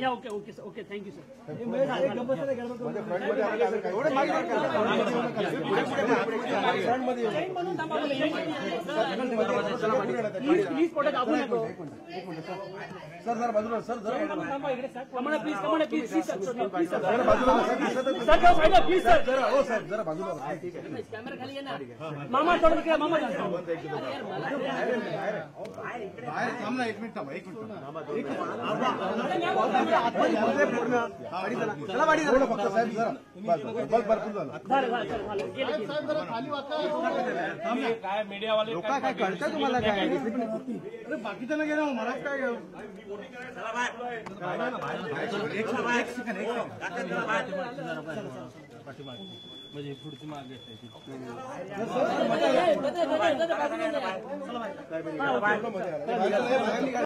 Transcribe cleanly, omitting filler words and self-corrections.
Okay okay okay thank you sir. Please photo दाबू नको sir. जरा बाजूला sir. Kamala please sir. Please sir जरा बाजूला प्लीज सर. जरा हो सर जरा बाजूला. कॅमेरा खाली ये ना मामा. थोडं इकडे मामा. बाहेर थांब ना. एक मिनिट थांब. चला वाडी फक्त साहेब जरा बस भरपूर झालं. खाली काय मीडियावाले लोक काय कळतं तुम्हाला काय? अरे बाकीचं गेलं मलाच काय म्हणजे पुढची मागे